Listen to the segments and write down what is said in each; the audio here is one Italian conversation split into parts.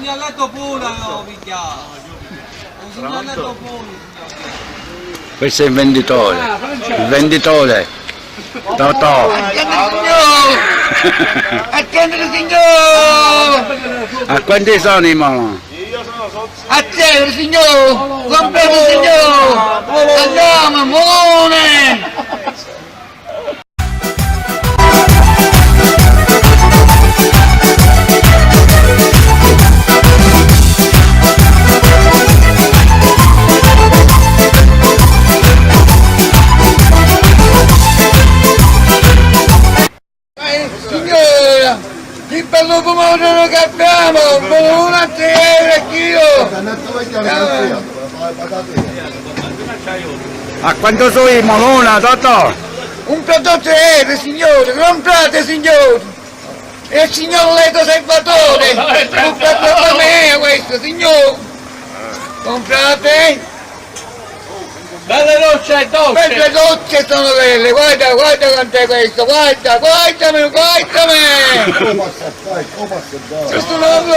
signaletto pure avevo picchiato. Un signaletto pure. Questo è il venditore. Il venditore. Totò. Attendere signore! A quanti sono i moloni? A te signore! Comprate signore! Andiamo, molone! Signora, il bello pomodoro che abbiamo, con una euro chilo. A quanto sono i moloni, Totò? Un prodotto euro, signore, comprate signore. E il signor Leto Salvatore, comprate da me questo, signore. Comprate. Belle docce e dolci! Queste docce sono belle, guarda, guarda quant'è questo, guarda, guardami, guardami! Questo non lo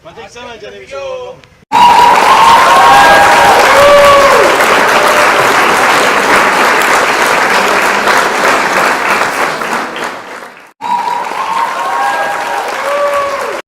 Ma te sai mangiare vicino?